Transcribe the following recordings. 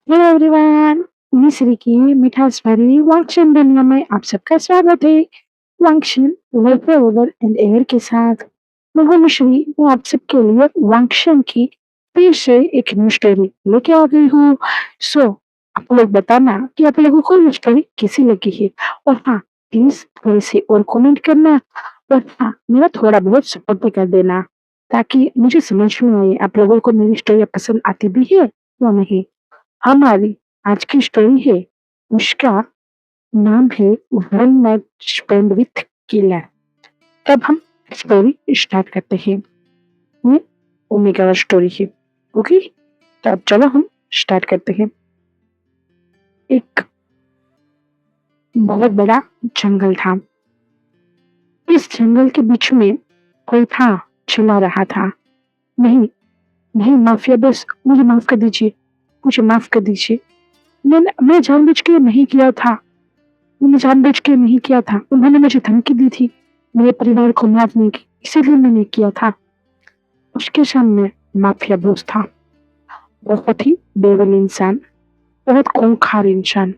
Hello everyone, मिस्र की मिठास भरी वांगशन दुनिया में आप सबका स्वागत है। वांगशन वाटर ओवर एंड एयर के साथ मैं हूं मिश्री। मैं आप सबके लिए वांगशन की फिर से एक न्यू स्टोरी लेके आ गई हूँ। सो आप लोग बताना कि आप लोगों को ये स्टोरी कैसी लगी है। और हाँ, प्लीज थोड़े से और कमेंट करना। और हाँ, मेरा थोड़ा बहुत सपोर्ट भी कर देना ताकि मुझे समझ में आए आप लोगों को मेरी स्टोरी पसंद आती भी है या नहीं। हमारी आज की स्टोरी है, उसका नाम है one night spend with killer. तब हम स्टोरी स्टार्ट करते हैं। ये ओमेगा स्टोरी है। ओके, तो अब चलो हम स्टार्ट करते हैं। एक बहुत बड़ा जंगल था। इस जंगल के बीच में कोई था, चिल्ला रहा था, नहीं नहीं माफिया बस, मुझे माफ कर दीजिए, मुझे माफ कर दीजिए। मैं जानबूझ के नहीं किया था, मैंने जानबूझ के नहीं किया था। उन्होंने मुझे धमकी दी थी मेरे परिवार को मारने की, इसीलिए मैंने किया था। उसके सामने माफिया बॉस था, बहुत ही बेवल इंसान, बहुत खूंखार इंसान।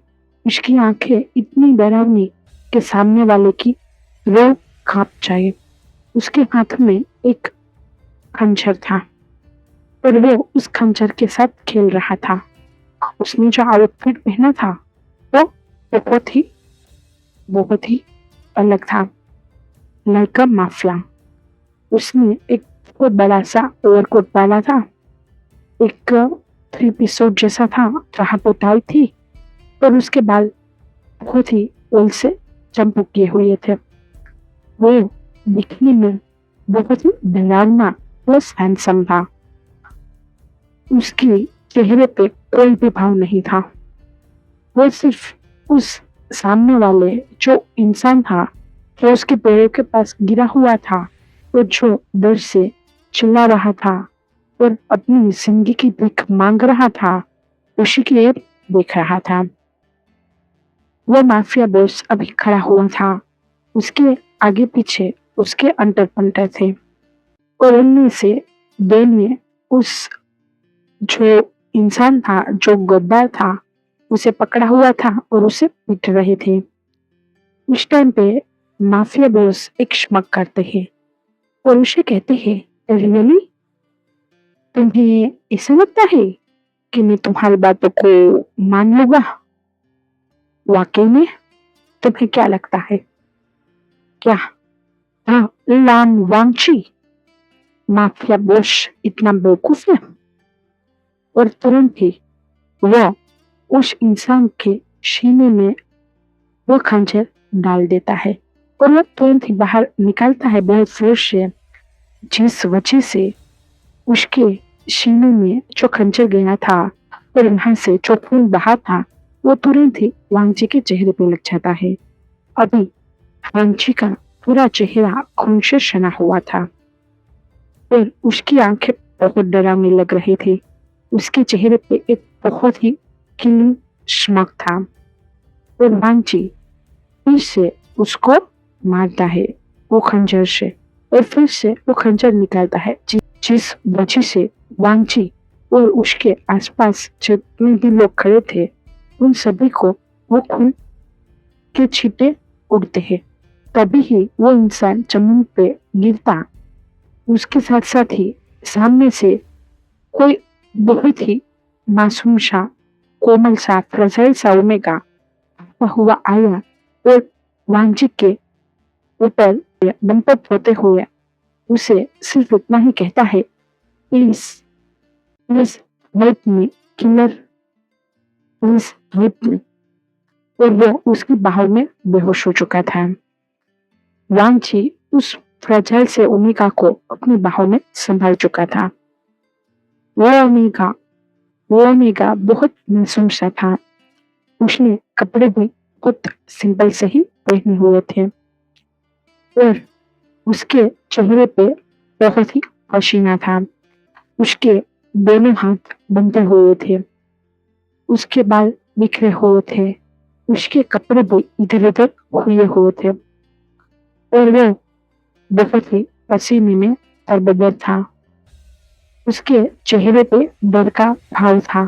उसकी आंखें इतनी डरावनी कि सामने वाले की रूह कांप जाए। उसके हाथ में एक खंजर था और वो उस खंजर के साथ खेल रहा था। उसने जो आउटफिट पहना था वो बहुत ही बहुत ही अलग था, लाइक अ माफिया। उसने एक बहुत बड़ा सा ओवरकोट डाला था, एक थ्री पीस सूट जैसा था जहाँ पे टाई थी, और उसके बाल बहुत ही ओल से चमके हुए थे। वो दिखने में बहुत ही डरावना प्लस हैंडसम था। उसके चेहरे पे कोई भी भाव नहीं था। वो सिर्फ उस सामने वाले जो इंसान था, जो उसके पैरों के पास गिरा हुआ था, वो जो डर से चिल्ला रहा था और अपनी जिंदगी की भीख मांग रहा था, उसी की ओर देख रहा था। वो माफिया बॉस अभी खड़ा हुआ था। उसके आगे पीछे उसके अंटर पंटर थे और उनमें से दो ने उस जो इंसान था, जो गद्दार था, उसे पकड़ा हुआ था और उसे पीट रहे थे। उस टाइम पे माफिया बॉस एक श्मक करते हैं और उसे कहते हैं, रियली, तुम्हें ऐसा लगता है कि मैं तुम्हारी बातों को मान लूंगा? वाकई में तुम्हें क्या लगता है? क्या हाँ, लान वांगची माफिया बॉस इतना बेवकूफ है? और तुरंत ही वह उस इंसान के सीने में वो खंजर डाल देता है और वह तुरंत ही बाहर निकलता है बहुत जोर से, जिस वजह से उसके सीने में जो खंजर गया था और वहां से जो खून बहा था, वो तुरंत ही वांगची के चेहरे पे लग जाता है। अभी वांगची का पूरा चेहरा खून से सना हुआ था और उसकी आंखें बहुत डरावनी लग रही थी। उसके चेहरे पे एक बहुत ही किलिंग स्मग था और वांगची फिर से उसको मारता है वो खंजर से, और फिर से वो खंजर निकालता है, जिस वजह से वांगची और उसके आसपास जितने भी लोग खड़े थे, उन सभी को वो खून के छींटे उड़ते हैं। तभी ही वो इंसान जमीन पे गिरता। उसके साथ साथ ही सामने से कोई बहुत ही मासूम सा, कोमल सा, फ्रजाइल सा ओमेगा हुआ आया और वांगची के ऊपर दंपत होते हुए उसे सिर्फ इतना ही कहता है, please please help me killer, please help me. और वो उसकी बाहों में बेहोश हो चुका था। वांगची उस फ्रजाइल से ओमेगा को अपनी बाहों में संभाल चुका था। वो ओमेगा वो ओमेगा बहुत मासूम सा था। उसने कपड़े भी बहुत सिंपल से ही पहने हुए थे और उसके चेहरे पे बहुत ही पसीना था। उसके दोनों हाथ बंधे हुए थे, उसके बाल बिखरे हुए थे, उसके कपड़े भी इधर-उधर हुए हुए थे और वो बहुत ही पसीने में तरबतर था। उसके चेहरे पे डर का भाव था।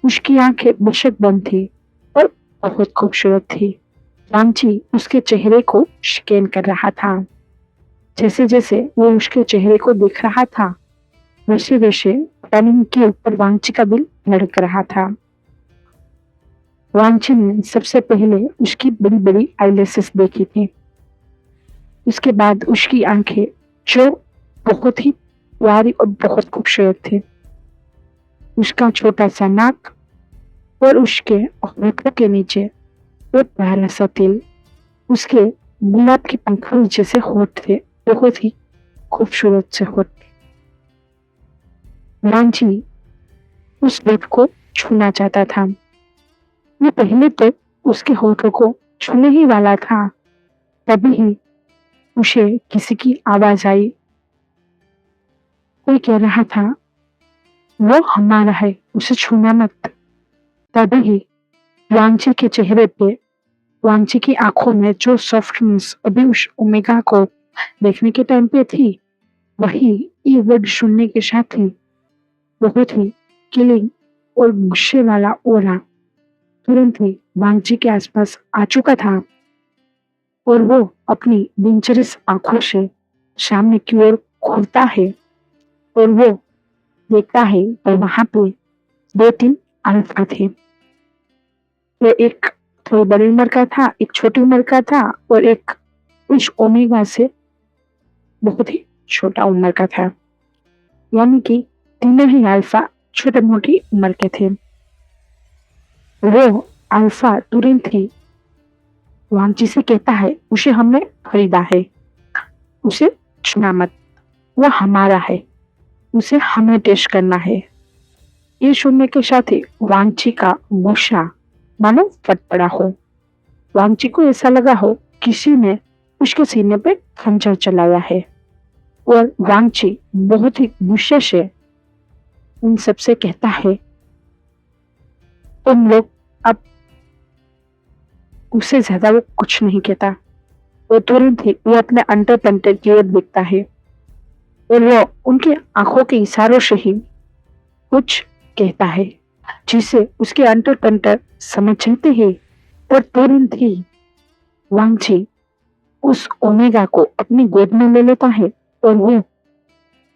उसकी आंखें बेशक बंद थी और बहुत खूबसूरत थी। वांची उसके चेहरे को स्कैन कर रहा था। जैसे जैसे वो उसके चेहरे को देख रहा था, वैसे वैसे टर्निंग के ऊपर वांची का दिल धड़क रहा था। वांची ने सबसे पहले उसकी बड़ी बड़ी आईलैशेस देखी थी। उसके बाद उसकी आंखें, जो बहुत ही प्यारी और बहुत खूबसूरत थी। उसका छोटा सा नाक और उसके होठों के नीचे वो प्यारा सा तिल, उसके गुलाब की पंखुड़ी जैसे होठ थे, बहुत ही खूबसूरत से होठ। वांची उस होठ को छूना चाहता था। वो पहले तो उसके होठों को छूने ही वाला था, तभी ही उसे किसी की आवाज आई। कोई कह रहा था, वो हमारा है, उसे छूना मत। तभी ही वांची के चेहरे पे, वांची की आंखों में जो सॉफ्टनेस अभी उस ओमेगा को देखने के टाइम पे थी, वही ये वर्ड सुनने के साथ ही बहुत ही किलिंग और गुस्से वाला ओरा तुरंत ही वांची के आसपास आ चुका था और वो अपनी डेंजरस आंखों से सामने की ओर घूरता है और वो देखता है और वहां पे 2-3 अल्फा थे। वो एक थोड़ी बड़ी उम्र का था, एक छोटी उम्र का था और एक उस ओमेगा से बहुत ही छोटा उम्र का था। यानी कि तीनों ही अल्फा छोटे मोटी उम्र के थे। वो अल्फा तुरंत ही वांची से कहता है, उसे हमने खरीदा है, उसे छूना मत, वो हमारा है, उसे हमें टेस्ट करना है। ये सुनने के साथ ही वांची का गुस्सा मानो फट पड़ा हो। वांची को ऐसा लगा हो किसी ने उसके सीने पे खंजर चलाया है और वांची बहुत ही गुस्से से उन सबसे कहता है, तुम लोग अब। उससे ज्यादा वो कुछ नहीं कहता। वो तुरंत ही वो अपने अंतर पंतर की ओर देखता है और वो उनके आंखों के इशारों से ही कुछ कहता है, जिसे उसके अंतर पंतर समझ जाते हैं और तुरंत ही वांची उस ओमेगा को अपनी गोद में ले लेता है और वो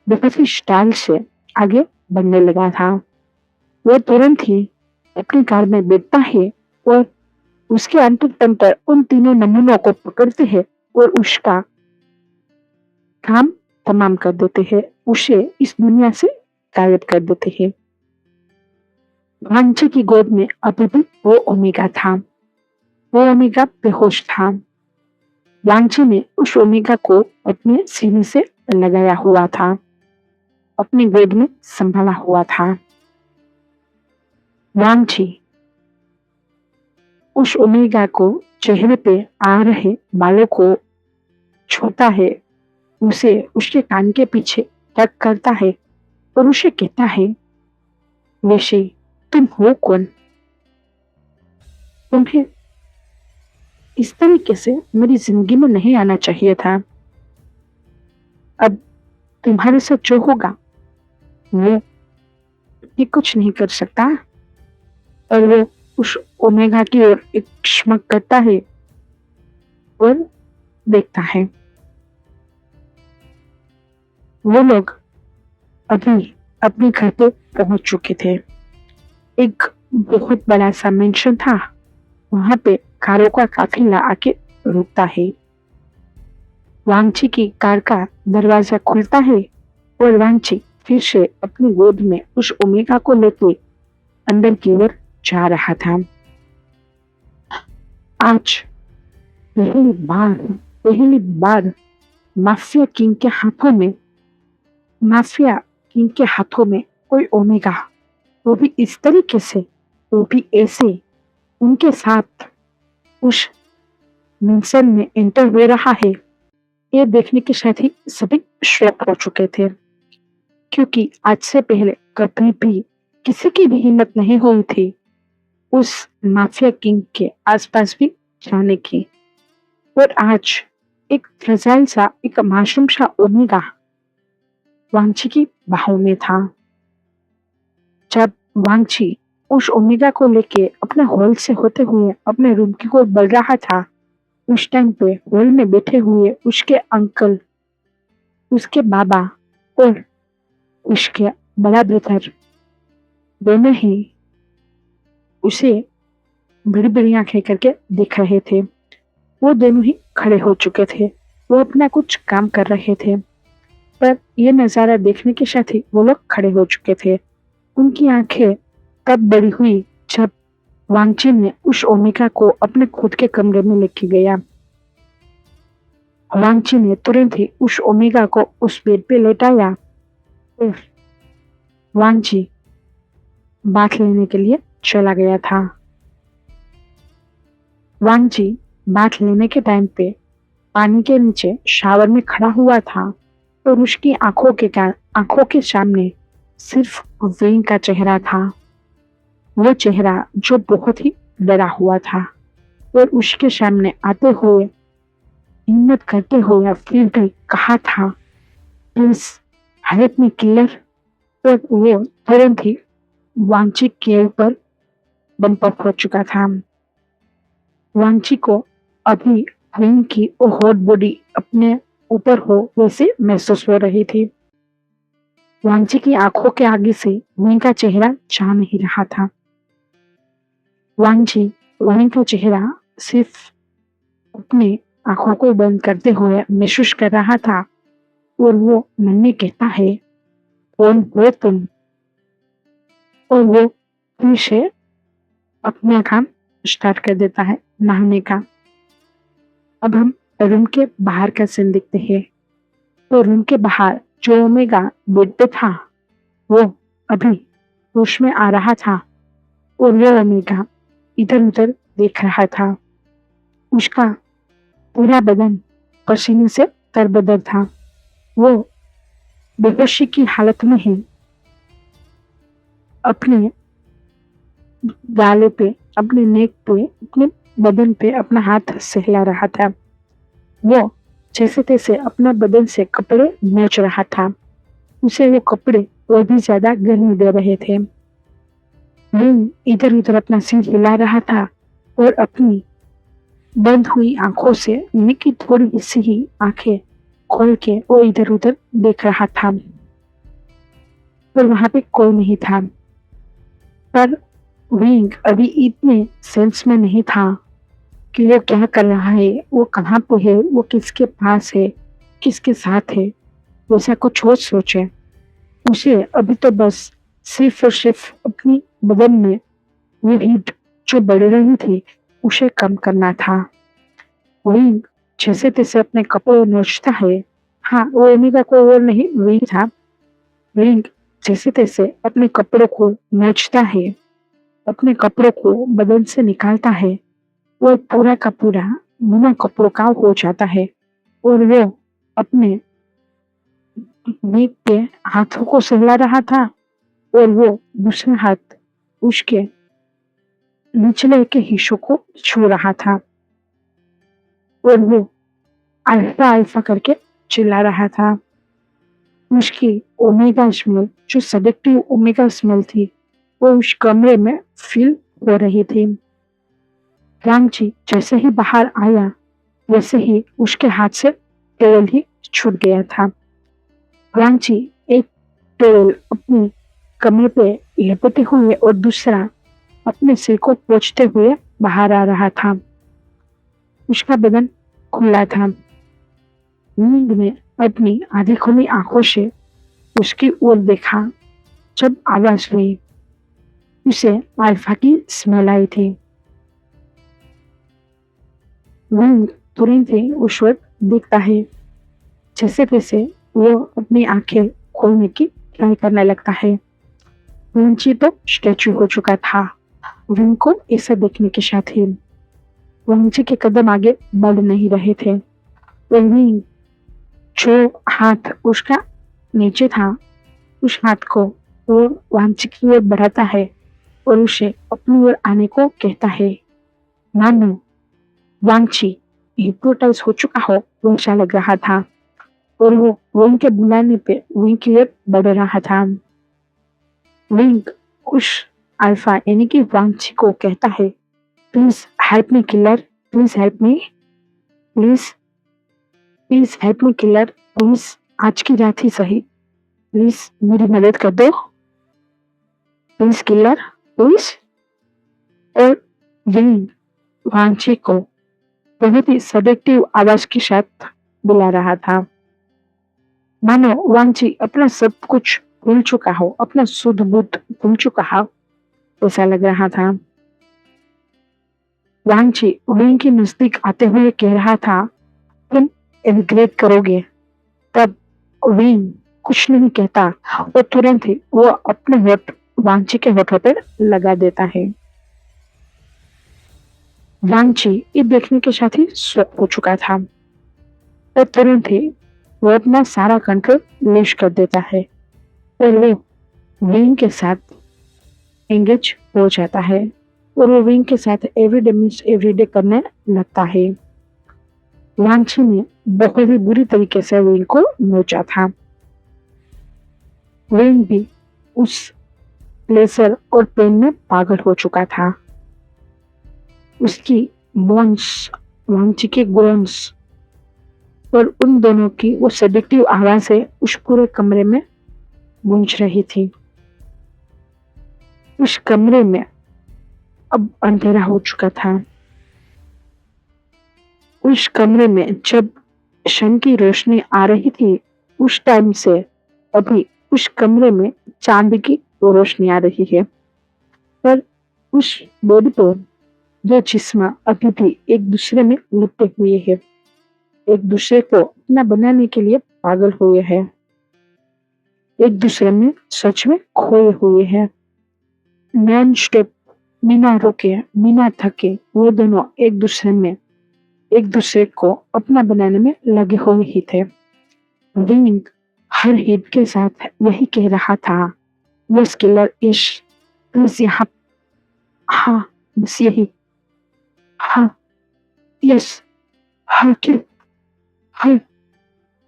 बहुत ही स्टाइल से आगे बढ़ने लगा था। वो तुरंत ही अपनी कार में बैठता है और उसके अंतर तंत्र उन तीनों नमूनों को पकड़ते हैं और उसका काम तमाम कर देते हैं, उसे इस दुनिया से गायब कर देते हैं। वांची की गोद में अभी भी वो ओमेगा था। वो ओमेगा बेहोश था। वांची ने उस ओमेगा को अपने सीने से लगाया हुआ था, अपनी गोद में संभाला हुआ था। वांची उस ओमेगा को चेहरे पे आ रहे बालों को छूता है, उसे उसके कान के पीछे टक करता है और उसे कहता है, वैसे तुम हो कौन? तुम्हें इस तरीके से मेरी जिंदगी में नहीं आना चाहिए था। अब तुम्हारे साथ जो होगा वो ये कुछ नहीं कर सकता। और वो उस ओमेगा की ओर एक चमक करता है और देखता है। वो लोग अभी अपने घर पे पहुंच चुके थे। एक बहुत बड़ा सा मेंशन था, वहां पे कारों का काफिला आके रुकता है। वांची की कार का दरवाजा खुलता है और वांची फिर से अपनी गोद में उस ओमेगा को लेके अंदर की ओर जा रहा था। आज पहली बार माफिया किंग के हाथों में माफिया किंग के हाथों में कोई ओमेगा, वो भी इस तरीके से, वो भी ऐसे उनके साथ उस मिशन में एंटर हो रहा है। ये देखने के साथ ही सभी शॉक हो चुके थे, क्योंकि आज से पहले कभी भी किसी की भी हिम्मत नहीं हुई थी उस माफिया किंग के आसपास भी जाने की। और आज एक फ्रजाइल सा, एक मासूम सा ओमेगा वांची की बाहों में था। जब वांची उस ओमेगा को लेके अपने हॉल से होते हुए अपने रूम की ओर बढ़ रहा था। उस टाइम पे हॉल में बैठे हुए उसके अंकल, उसके बाबा और उसके बड़ा ब्रदर दोनों ही उसे बड़ी-बड़ी आँखें करके देख रहे थे। वो दोनों ही खड़े हो चुके थे। वो अपना कुछ काम कर रहे थे, पर ये नज़ारा देखने के साथ ही वो लोग खड़े हो चुके थे। उनकी आँखें तब बड़ी हुई जब वांगची ने उस ओमिका को अपने खुद के कमरे में लेके गया। वांगची ने तुरंत ही उस ओमेगा को उस बेड पे लेटाया और वांगची बाथ लेने के लिए चला गया था। वांगची बाथ लेने के टाइम पे पानी के नीचे शावर में खड़ा हुआ था और उसकी आंखों के सामने सिर्फ वेन का चेहरा था। वो चेहरा जो बहुत ही डरा हुआ था और उसके सामने आते हुए हिम्मत करते हुए फिर भी कहा था, प्लीज हेल्प मी किलर। और वो तुरंत ही वांगची के ऊपर बम्प अप हो चुका था। वांगची को अभी वेन की वो हॉट बॉडी अपने ऊपर हो वैसे महसूस हो रही थी। वांगची की आंखों के आगे से वेन का चेहरा जा नहीं रहा था। वांगची वेन का चेहरा सिर्फ अपने आंखों को बंद करते हुए महसूस कर रहा था और वो मन में कहता है, कौन हो तुम? और वो फिर से अपना काम स्टार्ट कर देता है नहाने का। अब हम रूम के बाहर का सीन देखते हैं। तो रूम के बाहर जो ओमेगा बेड पे था वो अभी होश में आ रहा था और वो ओमेगा इधर उधर देख रहा था। उसका पूरा बदन पसीने से तरबतर था। वो बेहोशी की हालत में ही अपने गाले पे, अपने नेक पे, अपने बदन पे अपना हाथ सहला रहा था। वो जैसे तैसे अपना बदन से कपड़े नोच रहा था। उसे वो कपड़े और भी ज्यादा गर्मी दे रहे थे। इधर उधर अपना सिर हिला रहा था और अपनी बंद हुई आंखों से निकी थोड़ी सी ही आंखें खोल के वो इधर उधर देख रहा था। पर वहां पे कोई नहीं था। पर विंग अभी इतने सेंस में नहीं था कि वो क्या कर रहा है, वो कहाँ पे है, वो किसके पास है, किसके साथ है, वैसा कुछ और सोचे। उसे अभी तो बस सिर्फ और सिर्फ अपनी बदन में वो हीट जो बढ़ रही थी उसे कम करना था। विंग जैसे तैसे अपने कपड़े नोचता है। हाँ, वो ओमेगा को और नहीं विंग था। विंग जैसे तैसे अपने कपड़ों को नोचता है, अपने कपड़ों को बदन से निकालता है और पूरा का पूरा बिना कपड़ों का हो जाता है और वो अपने नेक पे हाथों को सहला रहा था और वो दूसरा हाथ उसके निचले के हिस्सों को छू रहा था और वो अल्फा अल्फा करके चिल्ला रहा था। उसकी ओमेगा स्मेल, जो सेडेक्टिव ओमेगा स्मेल थी, वो उस कमरे में फील हो रही थी। वांगची जैसे ही बाहर आया वैसे ही उसके हाथ से टॉवेल ही छूट गया था। वांगची एक टॉवेल अपने कमर पे लपेटे हुए और दूसरा अपने सिर को पोंछते हुए बाहर आ रहा था। उसका बदन खुला था। नींद में अपनी आधी खुली आंखों से उसकी ओर देखा। जब आवाज हुई उसे अल्फा की स्मेल आई थी। विंग तुरंत ही उस वक्त देखता है। जैसे तैसे वो अपनी आंखें खोलने की ट्राई करने लगता है। वांगची तो स्टैचू हो चुका था। विंग को ऐसा देखने के साथ ही वांगची के कदम आगे बढ़ नहीं रहे थे। विंग जो हाथ उसका नीचे था उस हाथ को वो वांगची की ओर बढ़ाता है और उसे अपनी ओर आने को कहता है। मानो वांगची हिप्नोटाइज हो चुका हो वैसा लग रहा था और वो विंग के बुलाने पे विंग की ओर बढ़ रहा था। विंग उस अल्फा यानी कि वांची को कहता है, please help me killer, please help me, please please help me killer, please आज की रात ही सही, प्लीज मेरी मदद कर दो, प्लीज किलर, प्लीज। और विंग वांची को बहुत ही सडेक्टिव आवाज के साथ बुला रहा था, मानो वांची अपना सब कुछ भूल चुका हो, अपना शुद्ध बुद्ध भूल चुका हो, ऐसा लग रहा था। वांची विंग के नजदीक आते हुए कह रहा था, तुम रिग्रेट करोगे। तब विंग कुछ नहीं कहता और तुरंत ही वो अपने होठ वांची के होठों पर लगा देता है। वांची ये देखने के साथ ही स्वस्थ हो चुका था और तुरंत ही वो अपना सारा कंट्रोल लूज कर देता है और वो विंग के साथ एंगेज हो जाता है और वो विंग के साथ एवरीडे मीन्स एवरीडे करने लगता है। वांची ने बहुत ही बुरी तरीके से विंग को नोचा था। विंग भी उस लेसर और पेन में पागल हो चुका था। उसकी बोन्स, वांची के गोन्स और उन दोनों की वो सेडेक्टिव आवाजें उस पूरे कमरे में गूंज रही थी। उस कमरे में अब अंधेरा हो चुका था। उस कमरे में जब शन की रोशनी आ रही थी, उस टाइम से अभी उस कमरे में चांद की रोशनी आ रही है। पर उस बेड पर दो जिस्म अभी भी एक दूसरे में लिपटे हुए हैं, एक दूसरे को अपना बनाने के लिए पागल हुए हैं, एक दूसरे में सच में खोए हुए हैं। नॉन स्टॉप, बिना रुके, बिना थके वो दोनों एक दूसरे को अपना बनाने में लगे हुए ही थे। विंग हर हिट के साथ यही कह रहा था, यस किलर इश, बस यहाँ, हाँ बस यही, हाँ यस, हाँ किल, हाँ।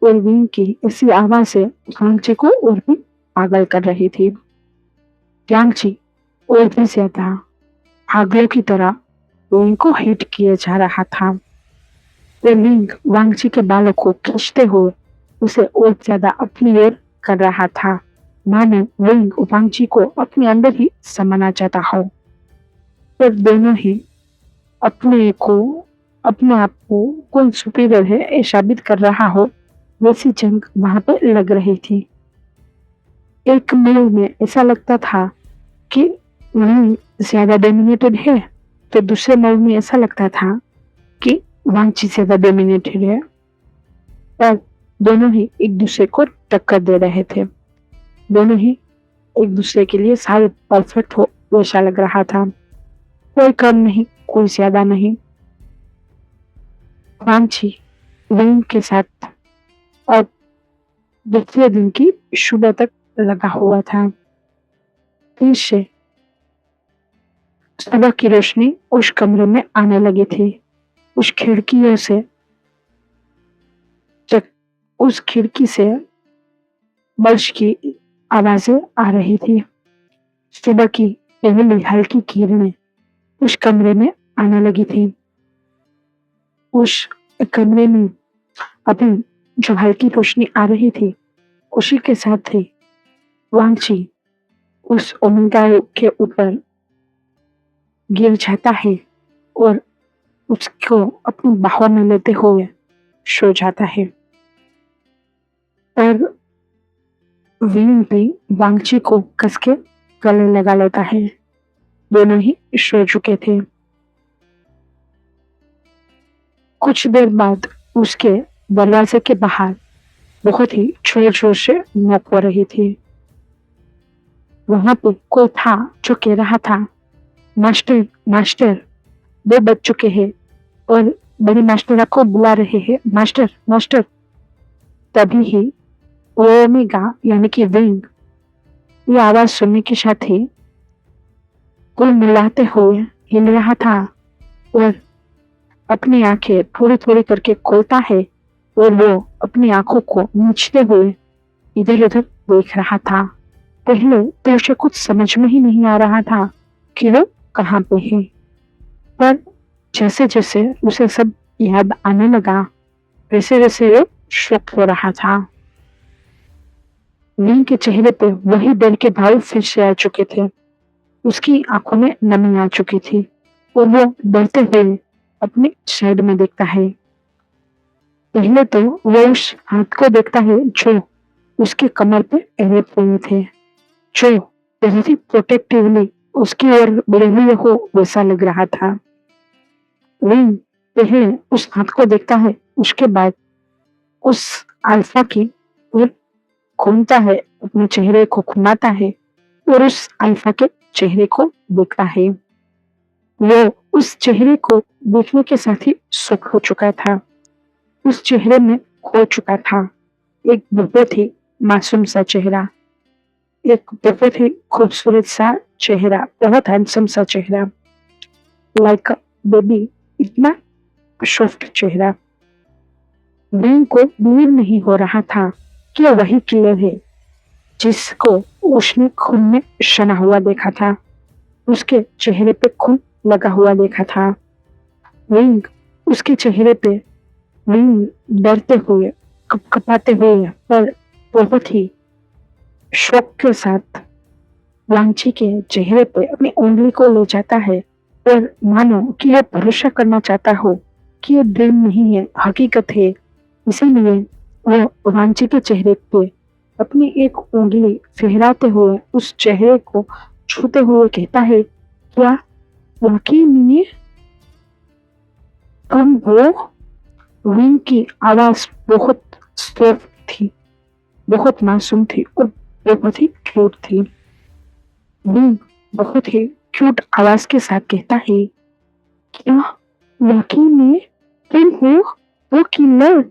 और विंग की ऐसी आवाज से यांगची को और भी पागल कर रही थी। यांगची और भी ज्यादा पागलों की तरह विंग को हिट किए जा रहा था। वो विंग वांगची के बालों को खींचते हुए उसे और ज्यादा अपनी ओर कर रहा था, मानो विंग वांगची को अपने अंदर ही समाना चाहता हो। पर दोनों ही अपने आप को कौन सुपीरियर है ये साबित कर रहा हो, वैसी जंग वहां पर लग रही थी। एक मूव में ऐसा लगता था कि विंग ज्यादा डोमिनेटेड है, तो दूसरे मूव में ऐसा लगता था कि वांगची ज्यादा डोमिनेटेड है। पर दोनों ही एक दूसरे को टक्कर दे रहे थे, दोनों ही एक दूसरे के लिए सारे परफेक्ट हो वैसा लग रहा था, कोई कम नहीं, कोई ज्यादा नहीं। वांगची विंग के साथ अब दूसरे दिन की सुबह तक लगा हुआ था। फिर से सुबह की रोशनी उस कमरे में आने लगी थी। उस खिड़की से बारिश की आवाजें आ रही थी। सुबह की पहली हल्की किरणें उस कमरे में आने लगी थी। उस कमरे में अभी जो हल्की रोशनी आ रही थी, उसी के साथ ही वांगची उस ओमेगा के ऊपर गिर जाता है और उसको अपनी बाहों में लेते हुए सो जाता है। और विंग भी वांगची को कस के गले लगा लेता है। दोनों ही सो चुके थे। कुछ देर बाद उसके दरवाजे के बाहर बहुत ही जोर जोर से नोक हो रही थी। वहां पे कोई था जो कह रहा था, मास्टर मास्टर 2 बज चुके हैं और बड़े मास्टर आपको बुला रहे हैं, मास्टर मास्टर। तभी ही वो ओमेगा यानी कि विंग ये आवाज सुनने के साथ ही कुल मिलाते हुए हिल रहा था और अपनी आंखें थोड़ी थोड़ी करके खोलता है और वो अपनी आंखों को नीचते हुए इधर उधर देख रहा था। पहले तो उसे कुछ समझ में ही नहीं आ रहा था कि वो कहाँ पे है। पर जैसे जैसे उसे सब याद आने लगा, वैसे वैसे वो शॉक हो रहा था। नीम के चेहरे पे वही डर के भाव फिर से आ चुके थे। उसकी आंखों में नमी आ चुकी थी और वो डरते हुए अपने साइड में देखता है। पहले तो वो उस हाथ को देखता है जो उसके कमर पे एड़े हुए थे, जो बहुत ही प्रोटेक्टिवली उसकी ओर बढ़े हुए हो वैसा लग रहा था। विंग पहले उस हाथ को देखता है, उसके बाद उस अल्फा की ओर घूमता है, अपने चेहरे को घुमाता है और उस अल्फा के चेहरे को देखता है। वो उस चेहरे को देखने के साथ ही शॉक हो चुका था। उस चेहरे में खो चुका था। एक बहुत ही मासूम सा चेहरा, एक बहुत ही खूबसूरत सा चेहरा, बहुत हैंडसम सा चेहरा, लाइक अ बेबी, इतना सॉफ्ट चेहरा। विंग को बिलीव नहीं हो रहा था कि वही किलर है जिसको उसने खून में सना हुआ देखा था, उसके चेहरे पे खून लगा हुआ देखा था। विंग उसके चेहरे पे विंग डरते हुए, कपकपाते हुए, पर बहुत ही शौक के साथ वांची के चेहरे पे अपनी उंगली को ले जाता है और मानो कि यह भरोसा करना चाहता हो कि ये ड्रीम नहीं है, हकीकत है। इसीलिए वो वांची के चेहरे पे अपनी एक उंगली फहराते हुए उस चेहरे को छूते हुए कहता है, क्या वाकई में तुम हो? विंग की आवाज बहुत सॉफ्ट थी, बहुत मासूम थी और बहुत ही क्यूट थी। विंग बहुत ही क्यूट आवाज के साथ कहता है, क्या वाकई में तुम हो वो किलर?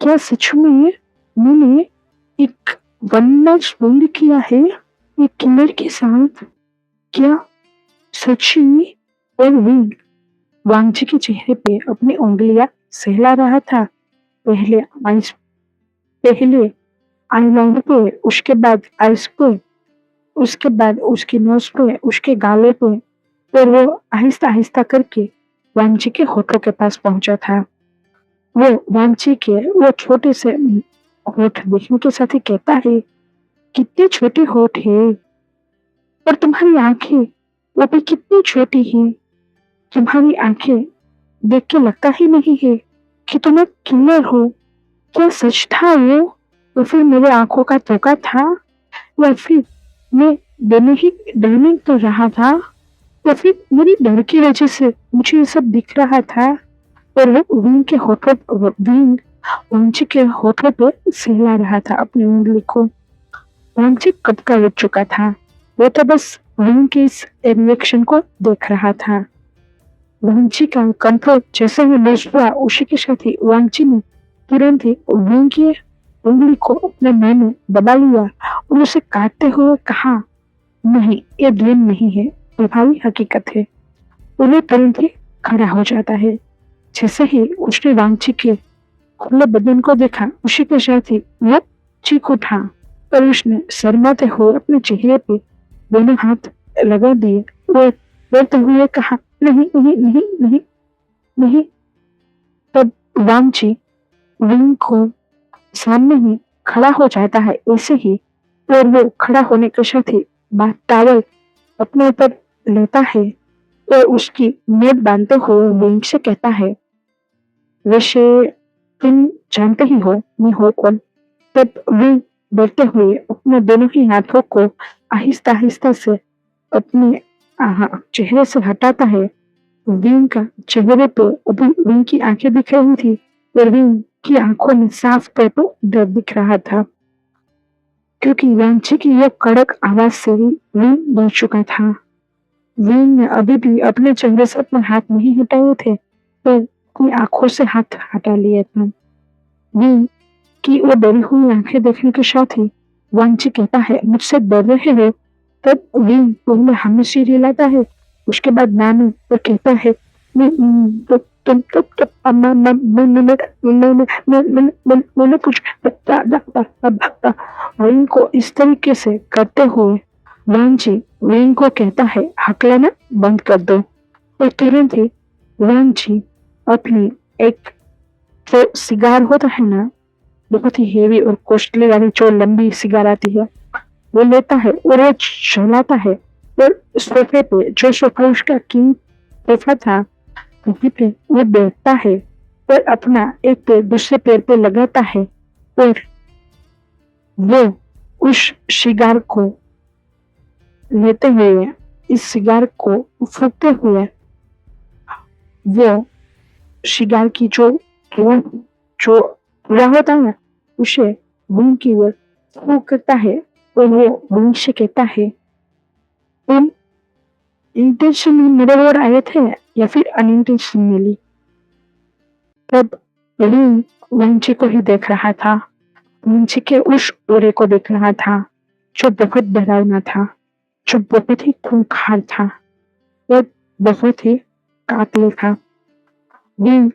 क्या सच में मैंने एक वन नाइट स्टैंड किया है एक किलर के साथ? क्या सच में? और विंग वांगजी के चेहरे पे अपनी उंगलियां सहला रहा था। पहले आइस पहले आईलाइनर पे, उसके बाद आइस पे, उसके बाद उसकी नोज पे, उसके गालों पे, और वो आहिस्ता आहिस्ता करके वांगजी के होठों के पास पहुंचा था। वो वांगजी के वो छोटे से होठ देखने के साथ ही कहता है, कितने छोटे होठ है और तुम्हारी आंखें वो भी कितनी छोटी है। तुम्हारी आंखें देख के लगता ही नहीं है कि तुम एक किलर हो। क्या सच था वो? या फिर मेरे आंखों का धोखा था? या फिर मैं डरने कर रहा था? या फिर मेरी डर की वजह से मुझे ये सब दिख रहा था? और वो विंग वांची के होठों पे सहला रहा था अपनी उंगली को। वांची कब का उठ चुका था, वो तो बस विंग के इस रिएक्शन को देख रहा था। वांची का कंट्रोल जैसे ही लूज हुआ, उसी के साथ ही वांची ने तुरंत ही विंग की उंगली को अपने मुंह में दबा लिया और उसे काटते हुए कहा, नहीं, ये ड्रीम नहीं है, तुम्हारी हकीकत है। उन्हें तुरंत ही खड़ा हो जाता है। जैसे ही उसने वांची के खुले बदन को देखा, उसी के साथ ही वो चीख उठा और उसने शर्माते हुए अपने चेहरे पे दोनों हाथ लगा दिए और बोलते हुए कहा, नहीं नहीं नहीं नहीं नहीं। तब वांची विंग को सामने ही खड़ा हो जाता है ऐसे ही, और वो खड़ा होने के साथ ही बाथ टॉवल अपने ऊपर लेता है और उसकी नेट बांधते हुए विंग से कहता है, वैसे तुम जानते ही हो मैं हूँ कौन। तब विंग डरते हुए अपने दोनों ही हाथों को आहिस्ता आहिस्ता से अपने चेहरे से हटाता है। विंग का चेहरे पे अभी विंग की आंखें दिख रही थी और विंग की आंखों में साफ तौर पर डर दिख रहा था, क्योंकि वांची की यह कड़क आवाज से ही विंग डर चुका था। विंग ने अभी भी अपने चेहरे से अपने हाथ नहीं हटाए थे, पर अपनी आंखों से हाथ हटा लिया था। विंग की वो डरी हुई आंखें देखने के साथ ही वांची कहता है, मुझसे डर रहे हो? तब विंग पहले हमें सिर हिलाता है, उसके बाद नानी और कहता है, मैंने कुछ विंग को इस तरीके से करते हुए वांची विंग को कहता है हकलाना बंद कर दो और तुरंत ही वांची अपनी एक जो सिगार होता है ना, बहुत ही हेवी और कॉस्टली वाली जो लंबी सिगार आती है, वो लेता है और वो जलाता है और सोफे पे, जो सोफा उसका किंग सोफा था, वहीं पे वो बैठता है और अपना एक पैर दूसरे पैर पे लगाता है और वो उस सिगार को लेते हुए, इस सिगार को फूकते हुए, वो सिगार की जो पूरा होता है ना, उसे विंग की ओर थ्रो करता है और वो विंग से कहता है, तुम इंटेंशनली मेरे ओर आए थे या फिर अनइंटेंशनली? तब विंग वंशी को ही देख रहा था, वंशी के उस ओरे को देख रहा था जो बहुत डरावना था, जो बहुत ही खूंखार था और बहुत ही कातिल था। विंग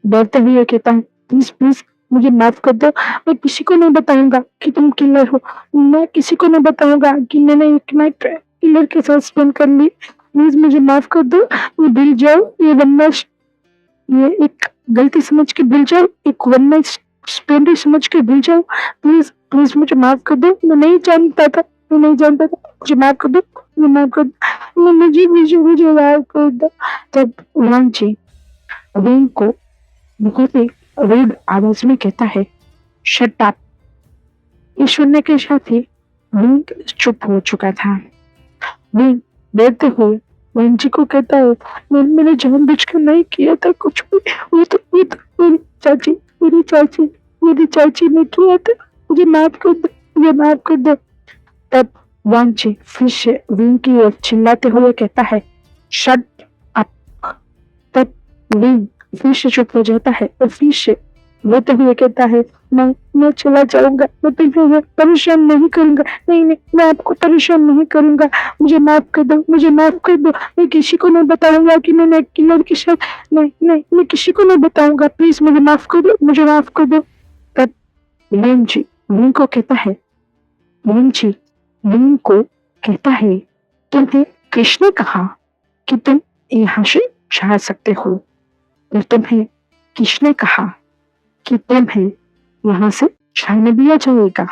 डरते हुए कहता है, प्लीज प्लीज मुझे माफ कर दो, मैं किसी को नहीं बताऊंगा कि तुम किलर हो, मैं किसी को नहीं बताऊंगा कि मैंने एक नाइट किलर के साथ स्पेंड कर ली, प्लीज मुझे माफ कर दो, ये भूल जाओ, ये एक गलती समझ के भूल जाओ, एक वन नाइट स्पेंड समझ के भूल जाओ, प्लीज प्लीज मुझे माफ कर दो, मैं नहीं जानता था, मैं नहीं जानता था, मुझे माफ कर दो, मुझे माफ कर दो, मुझे मुझे मुझे माफ कर दो। तब वांची विंग को बहुत ही रूड आवाज में कहता है, शट अप। ये सुनने के साथ ही विंग चुप हो चुका था। विंग डरते हुए वंशी को कहता है, मैंने जानबूझकर नहीं किया था कुछ भी, वो तो मेरी चाची ने किया था, मुझे माफ कर दो, मुझे माफ कर दो। तब वांची फिर से विंग की ओर चिल्लाते हुए कहता है, शट अप। तब विंग फिर से चुप हो जाता है और फिर से रोते हुए कहता है, मैं चला जाऊंगा, मैं तुम्हें परेशान नहीं करूंगा, नहीं नहीं मैं आपको परेशान नहीं करूंगा, मुझे माफ कर दो, मुझे माफ कर दो, मैं किसी को नहीं बताऊंगा कि मैंने एक किलर के साथ, नहीं नहीं मैं किसी को नहीं बताऊंगा, प्लीज मुझे माफ कर दो, मुझे माफ कर दो। तब विंग विंग को कहता है, विंग विंग को कहता है, तुम्हें किसने कहा कि तुम यहाँ से जा सकते हो, और तुम्हें किसने कहा कि तुम्हें यहाँ से जाने दिया जाएगा?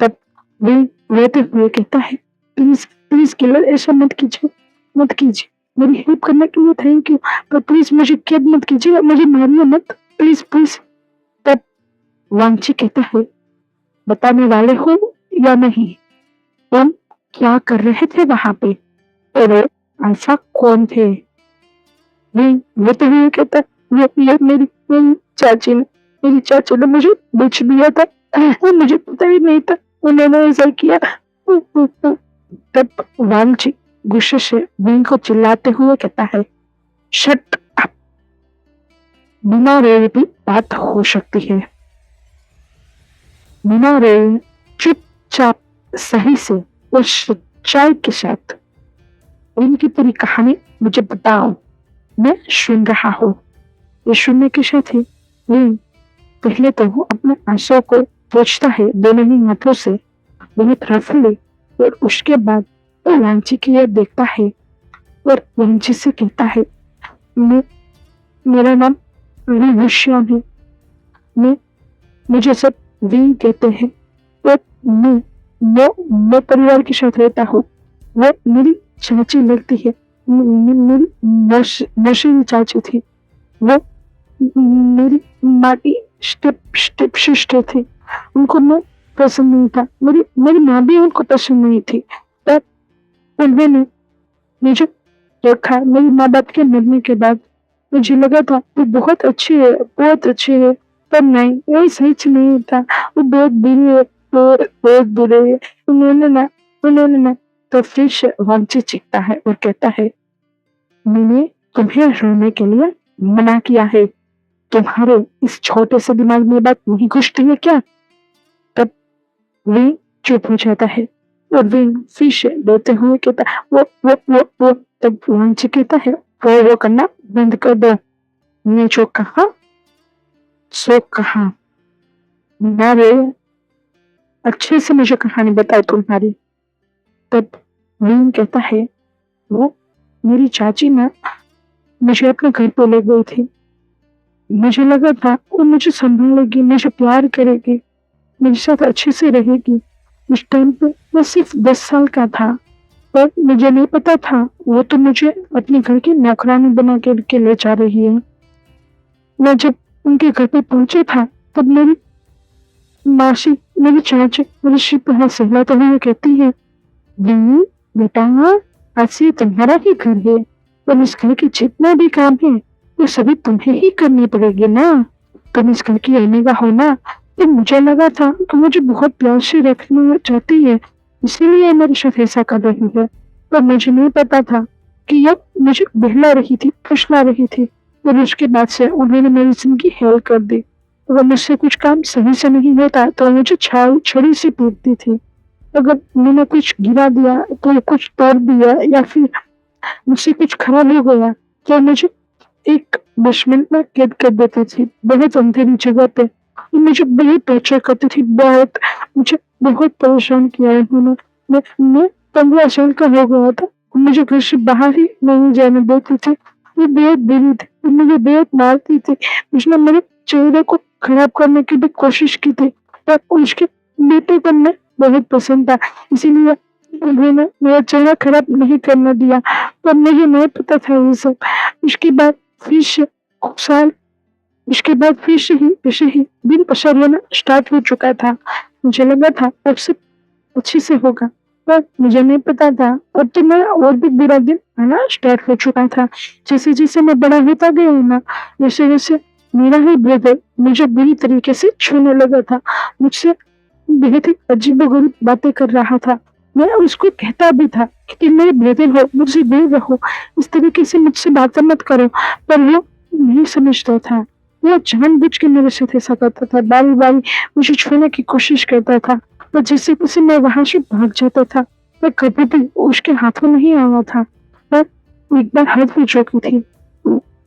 तब विंग रोते हुए कहता है, प्लीज प्लीज किलर ऐसा मत कीजिए, मत कीजिए, मेरी हेल्प करने के लिए थैंक यू, पर प्लीज मुझे कैद मत कीजिए, मुझे मारिए मत, प्लीज प्लीज। तब वांची कहता है, बताने वाले हो या नहीं, तुम क्या कर रहे थे वहां पे, और अल्फा कौन थे? विंग रोते हुए कहता है, ये मेरी चाची ने मुझे बेच दिया था, मुझे पता ही नहीं था उन्होंने ऐसा किया। तब वांची गुस्से से विंग को चिल्लाते हुए कहता है, शट अप। बिना रोए भी बात हो सकती है, बिना रोए चुपचाप सही से और सच्चाई के साथ इनकी पूरी कहानी मुझे बताओ, मैं सुन रहा हूँ। ये सुनने के साथ ही विंग पहले तो वो अपने आंसू को पोंछता है दोनों ही हाथों से बहुत रफली, और उसके बाद वो वांची की ओर देखता है और वांची से कहता है, मैं मेरा नाम विभूषण है, मुझे सब विंग कहते हैं, और मैं परिवार के साथ रहता हूँ, वो मेरी चाची लगती है, मेरी मौसी चाची थी, वो मेरी माँ की स्टेप सिस्टर थी, उनको मैं पसंद नहीं था, मेरी माँ भी उनको पसंद नहीं थी, पर उन्होंने मुझे रखा। मेरी माँ बाप के मरने के बाद मुझे लगा था वो बहुत अच्छी है, बहुत अच्छी है, पर नहीं, वो सच नहीं था, वो बहुत बुरी है, बहुत बुरे है। उन्होंने ना तो फिर से वांची चीखता है और कहता है, मैंने तुम्हें रोने के लिए मना किया है, तुम्हारे इस छोटे से दिमाग में बात नहीं घुसती है क्या? तब विंग चुप हो जाता है और विंग फिर से रोते हुए कहता है, वो। तब वांची कहता है, वो करना बंद कर दो, मैं जो कहा सो कहा, ना रे, अच्छे से मुझे कहानी बताओ तुम्हारी। तब वीन कहता है, वो मेरी चाची ना मुझे अपने घर पे ले गई थी। मुझे लगा था वो मुझे संभालेगी, मुझे प्यार करेगी, मेरे साथ अच्छे से रहेगी। उस टाइम पे मैं सिर्फ 10 साल का था, पर मुझे नहीं पता था वो तो मुझे अपने घर की नौकरानी बना के ले जा रही है। मैं जब उनके घर पे पहुंचा था, तब मेरी मासी, मेरी चाची मेरे सिर पे हाथ सहलाते हुए कहती है, "वीन, बेटा, आज से तुम्हारा ही घर है और इस घर के जितना भी काम है वो सभी तुम्हें ही करनी पड़ेगी ना। तुम इस घर की रहने का हो ना।" तो मुझे लगा था कि मुझे बहुत प्यार से रखना चाहती है, इसीलिए मेरे साथ ऐसा कर रही है। पर मुझे नहीं पता था कि ये मुझे बहला रही थी, फुसला रही थी और उसके बाद से उन्होंने मेरी जिंदगी हेल कर दी। अगर मुझसे कुछ काम सही से नहीं होता तो मुझे छड़ी से पीटती थी। अगर मैंने कुछ गिरा दिया तो कुछ तोड़ दिया या फिर मुझसे कुछ खराब हो गया तो मुझे एक बेसमेंट में कैद कर देती थी, बहुत अंधेरी जगह पे। मुझे बहुत टॉर्चर करती थी, बहुत मुझे बहुत परेशान किया है उन्होंने। मैं 15 साल का हो गया था, मुझे घर से बाहर ही नहीं जाने देती थी। वो बेहद बुरी थी, वो मुझे बेहद मारती थी। उसने मेरे चेहरे को खराब करने की भी कोशिश की थी, पर उसके बेटे को मैं बहुत पसंद था, इसीलिए उन्होंने मेरा चेहरा खराब नहीं करने दिया। पर मुझे नहीं पता था ये सब। उसके बाद फिर से कुछ साल उसके बाद फिर से ही वैसे ही दिन पसार होना स्टार्ट हो चुका था। मुझे लगा था अब सब अच्छे से होगा, पर मुझे नहीं पता था अब तो मेरा और भी बुरा दिन आना स्टार्ट हो चुका था। जैसे-जैसे मैं बड़ा होता गया ना, वैसे-वैसे मेरा ही ब्रदर मुझे बुरी तरीके से छूने लगा था। मुझसे बेहद ही अजीबो-गरीब बातें कर रहा था। मैं उसको कहता भी था कि मेरे ब्रदर हो, मुझसे दूर रहो, इस तरीके से मुझसे बातें मत करो, पर वो नहीं समझता था। वो जानबूझ के मेरे साथ ऐसा करता था, बारी-बारी मुझे छूने की कोशिश करता था, पर जैसे-तैसे मैं वहाँ से भाग जाता था। मैं कभी भी उसके हाथों नहीं आया था, पर एक बार हद हो चुकी थी।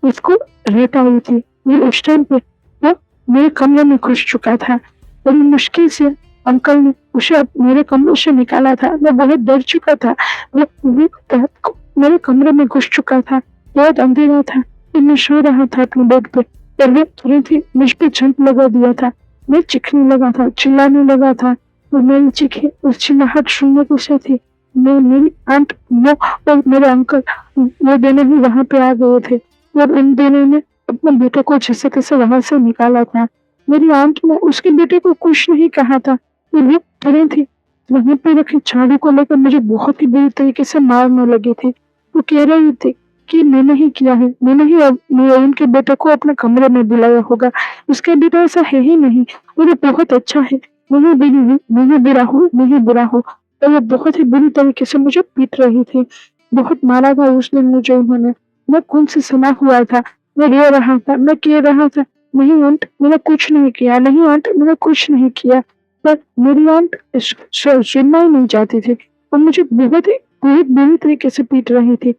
उसको रेत आई थी। ये उस टाइम पे वो मेरे कमरे में घुस चुका था। बड़ी मुश्किल से अंकल ने उसे मेरे कमरे से निकाला था। मैं बहुत डर चुका था। वो रात को मेरे कमरे में घुस चुका था। बहुत अंधेरा था। मैं सो रहा था अपने बेड पे और वो तुरंत ही मुझ पे जंप लगा दिया था। मैं चीखने लगा था, चिल्लाने लगा था और मेरी चीखें और चिल्लाहट सुनने के साथ ही मेरी आंट वो और मेरे अंकल वो दोनों ही वहाँ पे आ गए थे और उन दोनों ने अपने बेटे को जैसे-तैसे वहाँ से निकाला था। मेरी आंट ने उसके बेटे को कुछ नहीं कहा था। वो तुरंत ही वहीं पे रखी झाड़ू को लेकर मुझे बहुत ही बुरी तरीके से मारने लगी थी। वो कह रही थी कि मैंने ही किया है, मैंने ही उनके बेटे को अपने कमरे में बुलाया होगा। उसका बेटा ऐसा है ही नहीं, वो तो बहुत अच्छा है। मैं ही बुरी हूँ, मैं ही बुरा हूँ, मैं ही बुरा हूँ। और वो बहुत ही बुरी तरीके से मुझे पीट रही थी। बहुत मारा था उस दिन मुझे उन्होंने। मैं खून से सना हुआ था। मैं रो रहा था, मैं कह रहा था, "नहीं आंट, मैंने कुछ नहीं किया, नहीं आंट, मैंने कुछ नहीं किया।" पर मेरी आंट सुनना ही नहीं चाहती थी और मुझे बहुत बुरी तरीके से पीट रही थी।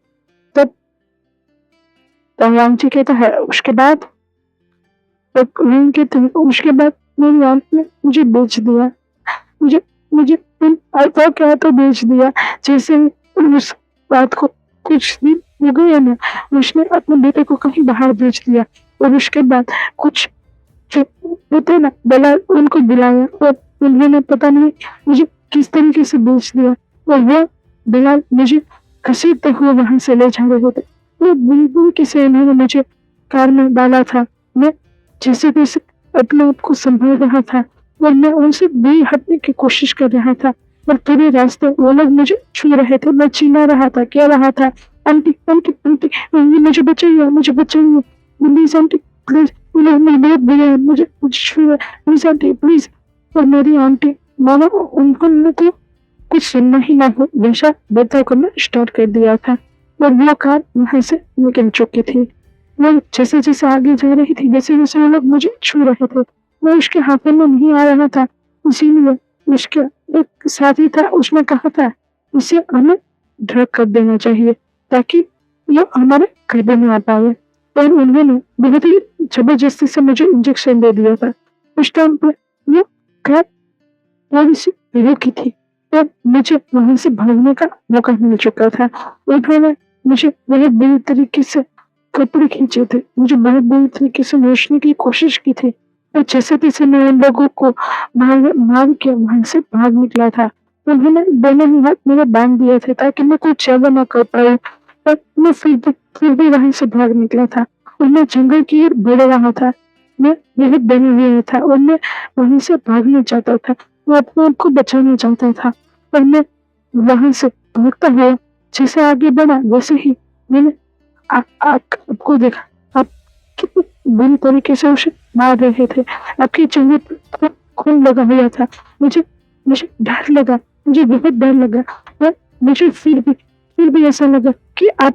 तब आंटी कहता है, उसके बाद उसके बाद मेरी आंट ने मुझे बेच दिया। मुझे मुझे उन अल्फा के हाथों बेच दिया। जैसे ही उस बात को कुछ दिन हो गए ना, उसने अपने बेटे को कहीं बाहर बेच दिया और उसके बाद कुछ जो होते हैं ना दलाल, उनको बुलाया और उन्होंने पता नहीं मुझे किस तरीके से बेच दिया और वो दलाल मुझे घसीटते हुए वहाँ से ले जा रहे थे। वो बुरी किसे इन्होंने मुझे कार में डाला था। मैं जैसे-तैसे अपने आप को सँभाल रहा था और मैं उनसे दूर हटने की कोशिश कर रहा था, पर पूरे रास्ते वो लोग मुझे छू रहे थे। मैं चिल्ला रहा था, कह रहा था, "आंटी, आंटी, आंटी, मुझे बचाइए, मुझे बचाइए। प्लीज़ आंटी, प्लीज़, ये लोग मुझे बहुत बुरे हैं, मुझे छू रहे हैं। Please aunty, please." और मेरी आंटी मानो उन्होंने तो कुछ सुनना ही ना हो वैसा बर्ताव करना स्टार्ट कर दिया था और वो कार वहाँ से निकल चुकी थी। वो जैसे-जैसे आगे जा रही थी, वैसे-वैसे वो लोग मुझे छू रहे थे। मैं उसके हाथों में नहीं आ रहा था, इसीलिए उसका एक साथी था, उसने कहा था, "इसे हमें ड्रग कर देना चाहिए ताकि ये हमारे करीब में आ पाए।" और उन्होंने बहुत ही ज़बरदस्ती से मुझे इंजेक्शन दे दिया था। उस टाइम पे वो कार थोड़ी-सी रुकी थी तो मुझे वहाँ से भागने का मौका मिल चुका था। उन्होंने मुझे बहुत बुरी तरीके से कपड़े खींचे थे, मुझे बहुत बुरी तरीके से नोचने की कोशिश की थी, और जैसे-तैसे मैं उन लोगों को मार के वहाँ से भाग निकला था। उन्होंने दोनों ही हाथ मेरे बाँध दिए थे ताकि मैं कुछ ज़्यादा ना कर पाऊँ, पर मैं फिर भी वहाँ से भाग निकला था और मैं जंगल की ओर बढ़ रहा था। मैं बहुत डरा हुआ था और मैं वहाँ से भागना चाहता था, मैं अपने आप को बचाना चाहता था, पर मैं वहाँ से भागता हुआ जैसे आगे बढ़ा, वैसे ही मैंने आपको देखा, आप कितनी बुरी तरीके से उसे मार रहे थे। आपके चेहरे पे खून लगा हुआ था। मुझे मुझे डर लगा, मुझे बहुत डर लगा, और मुझे फिर भी ऐसा लगा कि आप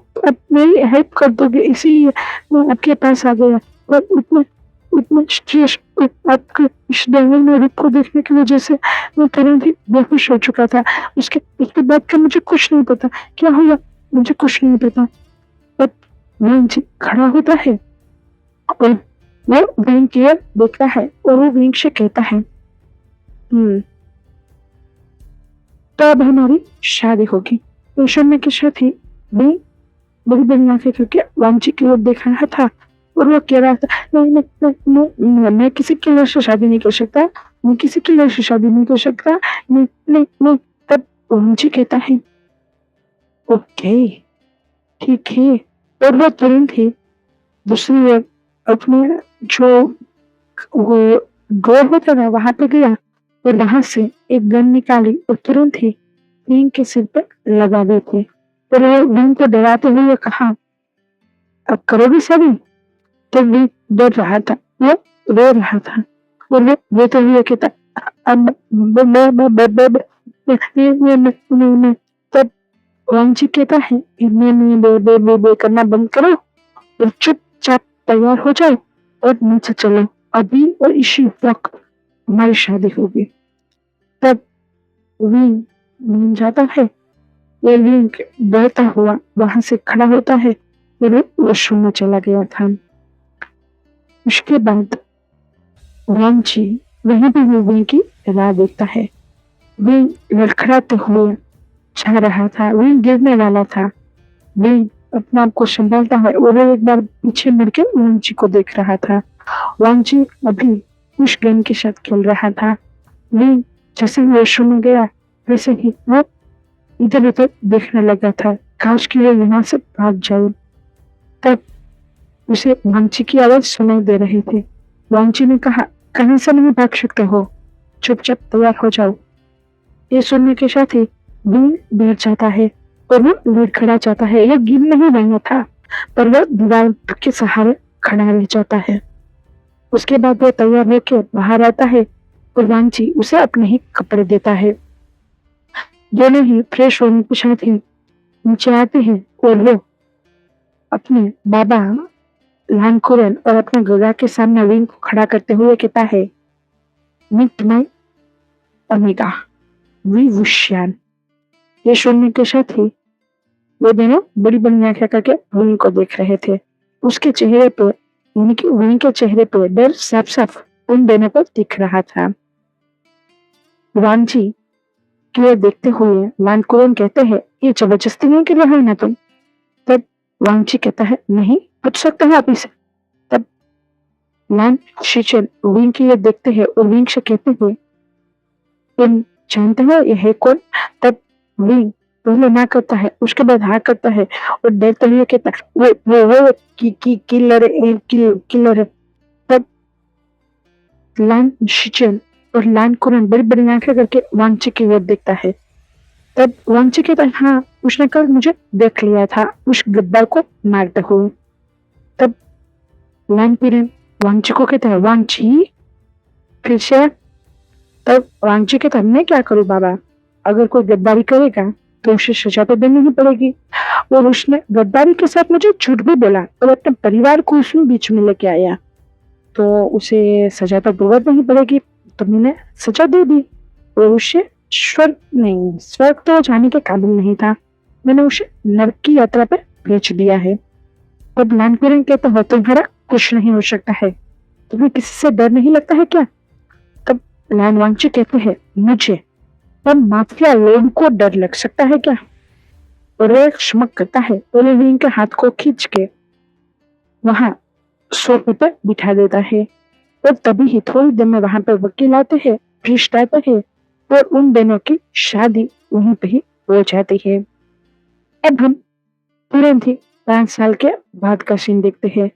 मेरी हेल्प कर दोगे, इसीलिए मैं आपके पास आ गया। और उतना उतना स्ट्रेस आपके इस डरावने में रूप को देखने की वजह से मैं तुरंत ही बेहोश हो चुका था। उसके उसके बाद का मुझे कुछ नहीं पता, क्या हुआ मुझे कुछ नहीं पता। तब वैन जी खड़ा होता है और वो वैन की ओर देखता है और वो वैन से कहता है, तो अब हमारी शादी होगी। तो सुनने के साथ ही वैन बड़ी-बड़ी आँखें करके वामची की ओर देख रहा था और वो कह रहा था, नहीं, नहीं, नहीं, मैं किसी की लड़की से शादी नहीं कर सकता, मैं किसी की लड़की से शादी नहीं कर सकता, नहीं, नहीं, नहीं। तब वामची कहता है, ओके, ठीक है। और वो तुरंत ही दूसरी ओर अपने जो वो डोर होता था वहाँ पे गया और वहाँ से एक गन निकाली और तुरंत ही विंग के सिर पे लगा दी थी। और वो विंग को डराते हुए कहा, अब करोगी शादी? तो विंग डर रहा था, वो रो रहा था और वो रोते हुए कहता, अब मैं तब वांची कहता है, मैं बे करना बंद करो और चुपचाप तैयार हो जाओ और नीचे चलो, अभी और इसी वक्त हमारी शादी होगी। तब विंग मान जाता है और विंग डरता हुआ वहां से खड़ा होता है और वॉशरूम में चला गया था। उसके बाद वांची वहीं पे विंग की राह देखता है। विंग लड़खड़ाते हुए जा रहा था, विंग गिरने वाला था। विंग अपने आप को संभालता है और वो एक बार पीछे मुड़ के वांची को देख रहा था। वांची अभी उस गन के साथ खेल रहा था। विंग जैसे ही वॉशरूम में गया वैसे ही वो इधर उधर देखने लगा था, काश कि वो यहाँ से भाग जाए। तब उसे वांची की आवाज सुनाई दे रही थी। वांची ने कहा, कहीं से नहीं भाग सकते हो, चुपचाप तैयार हो जाओ। ये सुनने के साथ ही विंग बैठ जाता है और वो लड़खड़ा जाता है। ये गिर नहीं रहा था, पर वो दीवार के सहारे खड़ा रह जाता है। उसके बाद वो तैयार होकर बाहर आता है और वांची उसे अपने ही कपड़े देता है। दोनों ही फ्रेश होने के साथ ही नीचे आते हैं और वो अपने बाबा लानकुरन और अपने गगा के सामने विंग को खड़ा करते हुए कहता है, मीट माई ओमेगा, वी वुशियान। ये सुनने के साथ ही वो दोनों बड़ी बड़ी आंखें करके विंग को देख रहे थे। उसके चेहरे पर यानी कि विंग के चेहरे पर डर साफ साफ उन दोनों को दिख रहा था। वांची की ओर देखते हुए लानकुरन कहते हैं, ये जबरदस्ती नहीं कर रहा है ना तुम? तब वांची कहता है, नहीं, पूछ सकते हैं आप इसे। तब लान शिचन विंग की ओर देखते हैं और विंग से कहते हैं, तुम जानते हो ये है कौन? तब विंग पहले ना करता है, उसके बाद हाँ करता है और डरते हुए कहता है, वो किलर किलर है। तब लान शिचन और लान कुरन बड़ी बड़ी आंखें करके वांची की ओर देखता है। तब वांची कहता है, हाँ, उसने कल मुझे देख लिया था उस गद्दार को मारते हुए। तब लान कुरन वांची को कहता है, वांची फिर से? तब वांची कहता है, मैं क्या करूं बाबा, अगर कोई गद्दारी करेगा तो उसे सजा तो देनी ही पड़ेगी, और उसने गद्दारी के साथ मुझे झूठ भी बोला और अपने परिवार को उसमें बीच में लेके आया, तो उसे सजा तो भुगतनी ही पड़ेगी। तो मैंने सजा दे दी और उसे स्वर्ग तो जाने के काबिल नहीं था, मैंने उसे नरक की यात्रा पर भेज दिया है। तब लानकुरन कहता है, तुम्हारा कुछ नहीं हो सकता है, तुम्हें किसी से डर नहीं लगता है क्या? तब लान वांची कहते हैं, मुझे पर माफिया लोग को डर लग सकता है क्या? और वो एक शमक करता है और विंग के हाथ को खींच के वहां सोफे पर बिठा देता है। और तभी ही थोड़ी देर में वहां पर वकील आते हैं, पृष्ठ आते हैं और उन दोनों की शादी वहीं पे ही हो जाती है। अब हम तुरंत ही 5 साल के बाद का सीन देखते हैं।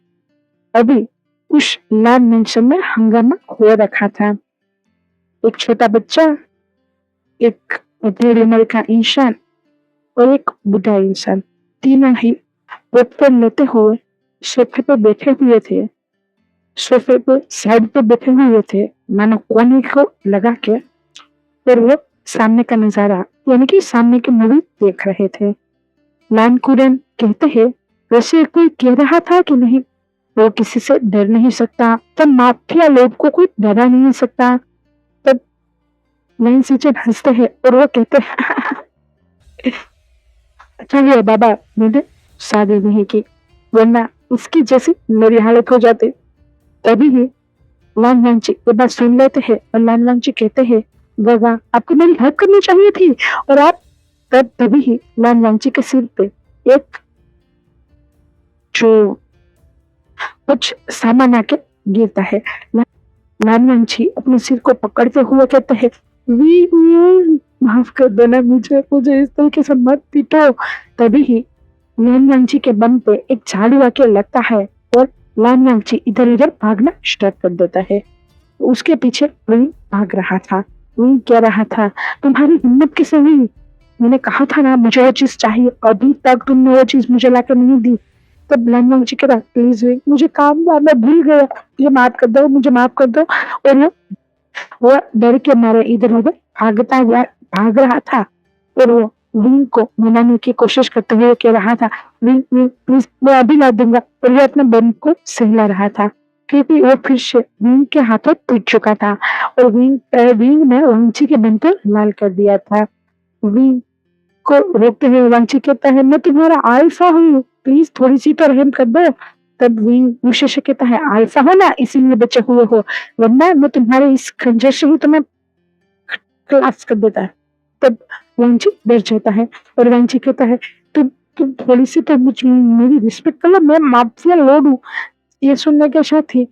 अभी उस लाल मेंशन में हंगामा हो रखा था। एक छोटा बच्चा, एक टेढ़ी उम्र का इंसान और एक बूढ़ा इंसान, तीनों ही पॉपकॉर्न लेते हुए सोफे पे बैठे हुए थे। सोफे पे साइड पे बैठे हुए थे, मानो कोने को लगा के, और वो सामने का नजारा यानी कि सामने की मूवी देख रहे थे। लान कुरन कहते हैं, वैसे कोई कह रहा था कि नहीं, वो किसी से डर नहीं सकता, तब माफिया लोग को कोई डरा नहीं सकता। तब लाइन सिचन हंसते हैं और वो कहते हैं, अच्छा हुआ बाबा मैंने शादी नहीं की, वरना इसकी जैसी मेरी हालत हो जाती। तभी ही लान वांची ये बात सुन लेते हैं और लान वांची कहते हैं, बाबा आपको मेरी हेल्प करनी चाहिए थी। और आप तब तभी ही लान वांची के सिर पे एक जो कुछ सामान आके गिरता है। लान वांची अपने सिर को पकड़ते हुए कहते हैं, वी माफ कर देना मुझे, मुझे इस तरीके से मत पीटो। तभी ही लान वांची के बम पे एक झाड़ू आके लगता है और लान वांची इधर उधर भागना स्टार्ट कर देता है। उसके पीछे विंग भाग रहा था। विंग कह रहा था, तुम्हारी हिम्मत कैसे हुई? मैंने कहा था ना मुझे वो चीज चाहिए, अभी तक तुमने वो चीज मुझे लाकर नहीं दी। तब लान वांची कह रहा, प्लीज विंग मुझे काम था, मैं भूल गया, मुझे माफ कर दो, मुझे माफ कर दो। और वो डर के मारे इधर उधर भागता हुआ भाग रहा था और वो विंग को मनाने की कोशिश करते हुए कह रहा था, विंग विंग प्लीज मैं अभी ला दूंगा। और वो अपने बम को सहला रहा था क्योंकि वो फिर से विंग के हाथों टूट चुका था और विंग ने वांची के बम को लाल कर दिया था। विंग को रोकते हुए वांची कहता है, मैं तुम्हारा अल्फा हूँ, प्लीज थोड़ी सी तो रहम कर दो। तब विंग मुझे से कहता है, अल्फा हो ना इसीलिए बचे हुए हो, वरना मैं तुम्हारे इस खंजर से ही तुम्हें क्लास कर देता है। तब वांची डर जाता है और वांची कहता है, तुम थोड़ी सी तो मेरी रिस्पेक्ट कर लो, मैं माफिया लॉर्ड हूँ। ये सुनने के साथ ही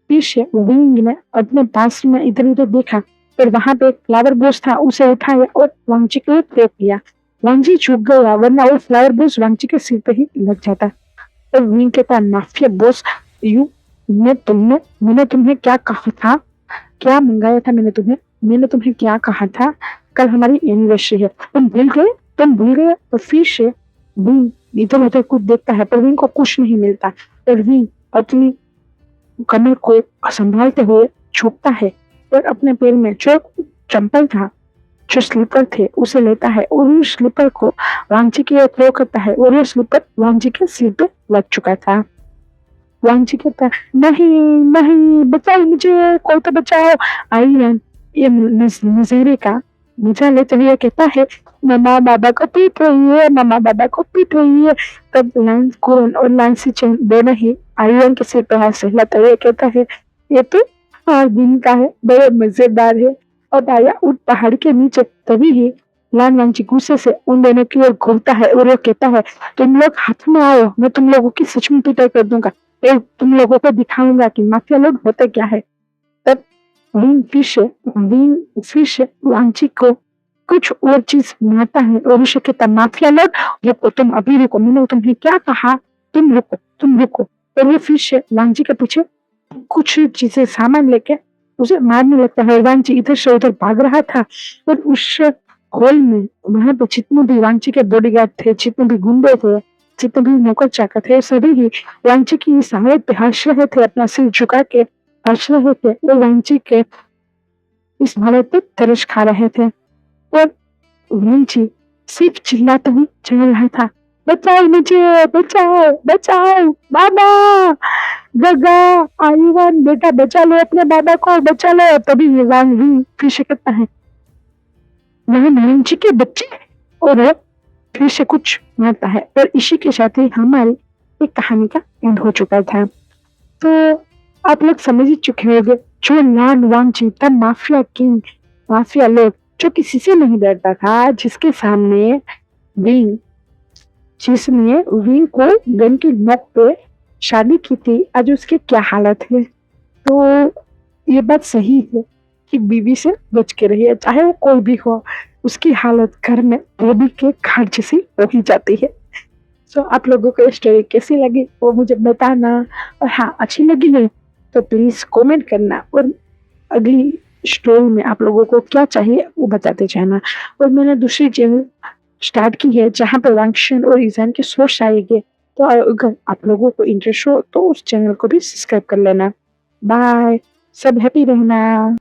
पीछे विंग ने अपने पास में इधर उधर देखा और वहां पे एक फ्लावर बॉस था, उसे उठाया और वांची को फेंक दिया। वांची झुक गया, वरना वो फ्लावर बॉस वांची के सिर पे ही लग जाता। और विंग कहता, माफिया बॉस यू मैंने तुम्हें क्या कहा था, क्या मंगाया था मैंने तुम्हें क्या कहा था, कल हमारी एनिवर्सरी है, तुम भूल गए। और फिर से विंग इधर उधर कुछ देखता है पर विंग को कुछ नहीं मिलता और विंग अपनी कमर को संभालते हुए झुकता है और अपने पैर में जो चंपल था, जो स्लीपर थे, उसे लेता है और उस स्लीपर को वांची की ओर थ्रो करता है और वो स्लीपर वांची के सिर पे लग चुका था। वांची कहता है, नहीं नहीं बचाओ मुझे, कोई तो बचाओ। आर्यन ये नजरे का मजा लेते हुए कहता है, मामा बाबा को पीट रही है, मामा बाबा को पीट रही है। तब लांस कून और लांसी चैन दोनों ही आर्यन के सिर पे हाथ सहलाते हुए कहता है, ये तो 5 दिन का है, बड़े मजेदार है। अब आया उठ पहाड़ के नीचे। तभी ही लान वांची गुस्से से उन दोनों की ओर घूरता है और वो कहता है, तुम लोग हाथ में आओ, मैं तुम लोगों की सच में पिटाई कर दूंगा, तुम लोगों को दिखाऊंगा कि माफिया लोग होते क्या है। तब विंग फिर से वांची को कुछ और चीज मारता है और उसे कहता, माफिया लोग रुको, तुम अभी रुको, मैंने तुम्हें क्या कहा, तुम रुको। और वो फिर से वांची के पीछे कुछ चीजें सामान लेके उसे मारने लगता है। वांची इधर से उधर भाग रहा था और उस हॉल में वहां पे जितने भी वांची के बॉडीगार्ड थे, जितने भी गुंडे थे, जितने भी नौकर चाकर थे, सभी ही वांची की इस हालत पे हंस रहे थे, अपना सिर झुका के हंस रहे थे और वांची के इस हालत पे तरस खा रहे थे। और वांची सिर्फ चिल्लाता ही चल रहा था, बचाओ मुझे, बचाओ बचाओ बाबा, गगा आयुवान बेटा बचा लो अपने बाबा को, बचा लो। तभी विवान फिर से कहता है, वह वांची के बच्चे, और फिर से कुछ मारता है। और इसी के साथ ही हमारी एक कहानी का एंड हो चुका था। तो आप लोग समझ ही चुके होंगे, जो लान वांची था माफिया किंग, माफिया लोग जो किसी से नहीं डरता था, जिसने विंग को गन की नोक पे शादी की थी, आज उसकी क्या हालत है। तो ये बात सही है कि बीवी से बच के रहिए, चाहे वो कोई भी हो, उसकी हालत घर में गोभी के खाट जैसी हो ही जाती है। सो आप लोगों को ये स्टोरी कैसी लगी वो मुझे बताना, और हाँ अच्छी लगी नहीं तो प्लीज कमेंट करना, और अगली स्टोरी में आप लोगों को क्या चाहिए वो बताते जाना। और मैंने दूसरी चैनल स्टार्ट की है जहाँ पे वांगशन और ईजान के सोच आएंगे, तो अगर आप लोगों को इंटरेस्ट हो तो उस चैनल को भी सब्सक्राइब कर लेना। बाय, सब हैप्पी रहना।